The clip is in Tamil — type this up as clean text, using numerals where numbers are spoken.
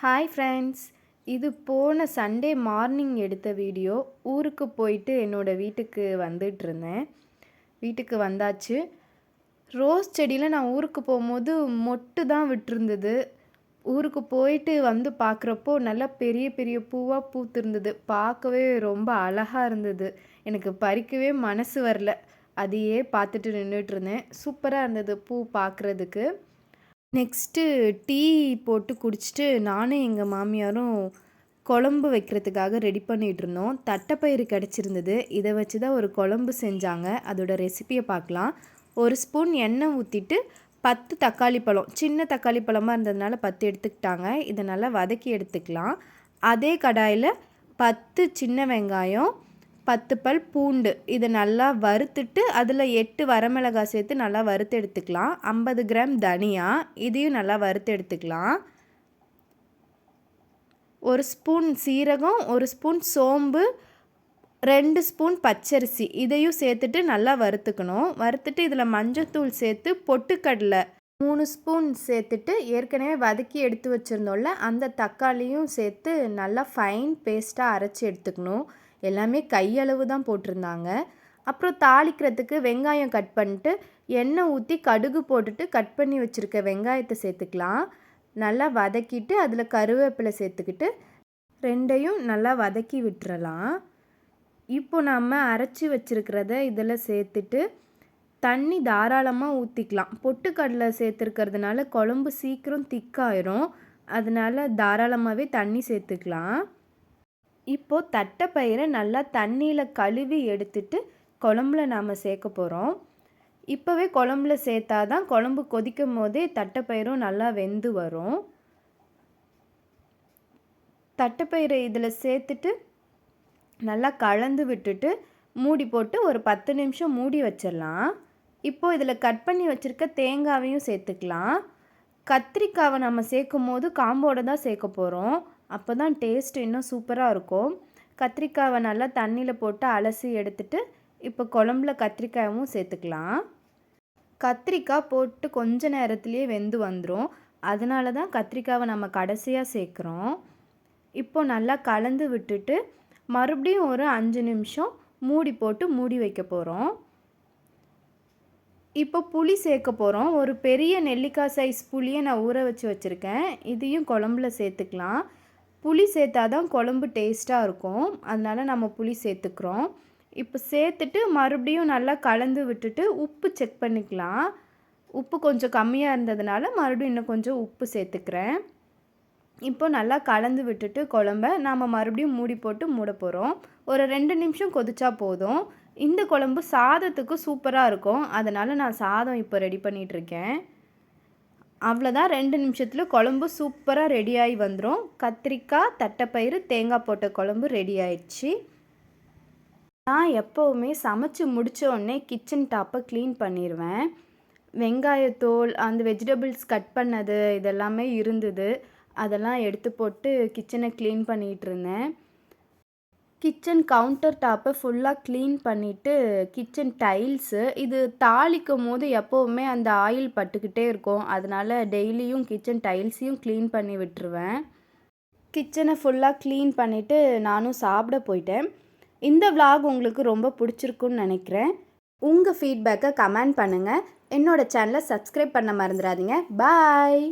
ஹாய் ஃப்ரெண்ட்ஸ், இது போன சண்டே மார்னிங் எடுத்த வீடியோ. ஊருக்கு போயிட்டு என்னோடய வீட்டுக்கு வந்துட்டுருந்தேன். வீட்டுக்கு வந்தாச்சு. ரோஸ் செடியில் நான் ஊருக்கு போகும்போது மொட்டு தான் விட்டுருந்தது. ஊருக்கு போயிட்டு வந்து பார்க்குறப்போ நல்லா பெரிய பெரிய பூவாக பூத்திருந்தது. பார்க்கவே ரொம்ப அழகாக இருந்தது. எனக்கு பறிக்கவே மனசு வரல. அதையே பார்த்துட்டு நின்றுட்டுருந்தேன். சூப்பராக இருந்தது பூ பார்க்குறதுக்கு. நெக்ஸ்ட்டு டீ போட்டு குடிச்சிட்டு நானும் எங்கள் மாமியாரும் குழம்பு வைக்கிறதுக்காக ரெடி பண்ணிகிட்ருந்தோம். தட்டைப்பயிறு கிடச்சிருந்தது. இதை வச்சு தான் ஒரு குழம்பு செஞ்சாங்க. அதோட ரெசிப்பியை பார்க்கலாம். 1 ஸ்பூன் எண்ணெய் ஊற்றிட்டு 10 தக்காளி பழம், சின்ன தக்காளி பழமாக இருந்ததுனால 10 எடுத்துக்கிட்டாங்க. இதை நல்லா வதக்கி எடுத்துக்கலாம். அதே கடாயில் 10 சின்ன வெங்காயம், 10 பல் பூண்டு இதை நல்லா வறுத்துட்டு அதில் 8 வரமிளகாய் சேர்த்து நல்லா வறுத்து எடுத்துக்கலாம். 50 கிராம் தனியா இதையும் நல்லா வறுத்து எடுத்துக்கலாம். 1 ஸ்பூன் சீரகம், 1 ஸ்பூன் சோம்பு, 2 ஸ்பூன் பச்சரிசி இதையும் சேர்த்துட்டு நல்லா வறுத்துக்கணும். வறுத்துட்டு இதில் மஞ்சத்தூள் சேர்த்து பொட்டுக்கடலை 3 ஸ்பூன் சேர்த்துட்டு ஏற்கனவே வதக்கி எடுத்து வச்சுருந்தோம்ல அந்த தக்காளியும் சேர்த்து நல்லா ஃபைன் பேஸ்ட்டாக அரைச்சி எடுத்துக்கணும். எல்லாமே கையளவு தான் போட்டிருந்தாங்க. அப்புறம் தாளிக்கிறதுக்கு வெங்காயம் கட் பண்ணிட்டு எண்ணெய் ஊற்றி கடுகு போட்டுட்டு கட் பண்ணி வச்சுருக்க வெங்காயத்தை சேர்த்துக்கலாம். நல்லா வதக்கிட்டு அதில் கருவேப்பிலை சேர்த்துக்கிட்டு ரெண்டையும் நல்லா வதக்கி விட்டுறலாம். இப்போ நம்ம அரைச்சி வச்சுருக்கிறத இதில் சேர்த்துட்டு தண்ணி தாராளமாக ஊற்றிக்கலாம். பொட்டுக்கடலை சேர்த்துருக்கிறதுனால குழம்பு சீக்கிரம் திக்காயிரும். அதனால் தாராளமாகவே தண்ணி சேர்த்துக்கலாம். இப்போது தட்டைப்பயிரை நல்லா தண்ணியில் கழுவி எடுத்துட்டு குழம்புல நாம் சேர்க்க போகிறோம். இப்போவே குழம்புல சேர்த்தா தான் குழம்பு கொதிக்கும் போதே தட்டைப்பயிரும் நல்லா வெந்து வரும். தட்டைப்பயிரை இதில் சேர்த்துட்டு நல்லா கலந்து விட்டுட்டு மூடி போட்டு ஒரு 10 நிமிஷம் மூடி வச்சிடலாம். இப்போது இதில் கட் பண்ணி வச்சுருக்க தேங்காவையும் சேர்த்துக்கலாம். கத்திரிக்காவை நம்ம சேர்க்கும் போது காம்போடு தான் சேர்க்க போகிறோம். அப்போ தான் டேஸ்ட் இன்னும் சூப்பராக இருக்கும். கத்திரிக்காவை நல்லா தண்ணியில் போட்டு அலசி எடுத்துட்டு இப்போ குழம்புல கத்திரிக்காயும் சேர்த்துக்கலாம். கத்திரிக்காய் போட்டு கொஞ்ச நேரத்துலேயே வெந்து வந்துடும். அதனால தான் கத்திரிக்காவை நம்ம கடைசியாக சேர்க்குறோம். இப்போது நல்லா கலந்து விட்டுட்டு மறுபடியும் ஒரு 5 நிமிஷம் மூடி போட்டு மூடி வைக்க போகிறோம். இப்போ புளி சேர்க்க போகிறோம். ஒரு பெரிய நெல்லிக்காய் சைஸ் புளியை நான் ஊற வச்சு வச்சுருக்கேன். இதையும் குழம்புல சேர்த்துக்கலாம். புளி சேர்த்தா தான் குழம்பு டேஸ்ட்டாக இருக்கும். அதனால் நம்ம புளி சேர்த்துக்கிறோம். இப்போ சேர்த்துட்டு மறுபடியும் நல்லா கலந்து விட்டுட்டு உப்பு செக் பண்ணிக்கலாம். உப்பு கொஞ்சம் கம்மியாக இருந்ததுனால மறுபடியும் இன்னும் கொஞ்சம் உப்பு சேர்த்துக்கிறேன். இப்போ நல்லா கலந்து விட்டுட்டு குழம்ப நாம் மறுபடியும் மூடி போட்டு மூட போகிறோம். ஒரு 2 நிமிஷம் கொதிச்சா போதும். இந்த குழம்பு சாதத்துக்கு சூப்பராக இருக்கும். அதனால் நான் சாதம் இப்போ ரெடி பண்ணிகிட்ருக்கேன். அவ்வளோதான், 2 நிமிஷத்தில் குழம்பு சூப்பராக ரெடியாகி வந்துடும். கத்திரிக்காய், தட்டைப்பயிறு, தேங்காய் போட்ட குழம்பு ரெடி ஆயிடுச்சு. நான் எப்போவுமே சமைச்சு முடித்த உடனே கிச்சன் டாப்பை க்ளீன் பண்ணிடுவேன். வெங்காயத்தோல், அந்த வெஜிடபிள்ஸ் கட் பண்ணது இதெல்லாமே இருந்தது. அதெல்லாம் எடுத்து போட்டு கிச்சனை க்ளீன் பண்ணிகிட்டு இருந்தேன். கிச்சன் கவுண்டர் டாப்பை ஃபுல்லாக க்ளீன் பண்ணிவிட்டு கிச்சன் டைல்ஸு இது தாளிக்கும் போது எப்போவுமே அந்த ஆயில் பட்டுக்கிட்டே இருக்கும். அதனால் டெய்லியும் கிச்சன் டைல்ஸையும் க்ளீன் பண்ணி விட்டுருவேன். கிச்சனை ஃபுல்லாக க்ளீன் பண்ணிவிட்டு நானும் சாப்பிட போயிட்டேன். இந்த விலாக் உங்களுக்கு ரொம்ப பிடிச்சிருக்குன்னு நினைக்கிறேன். உங்கள் ஃபீட்பேக்கை கமெண்ட் பண்ணுங்கள். என்னோடய சேனலை சப்ஸ்கிரைப் பண்ண மறந்துடாதீங்க. பாய்.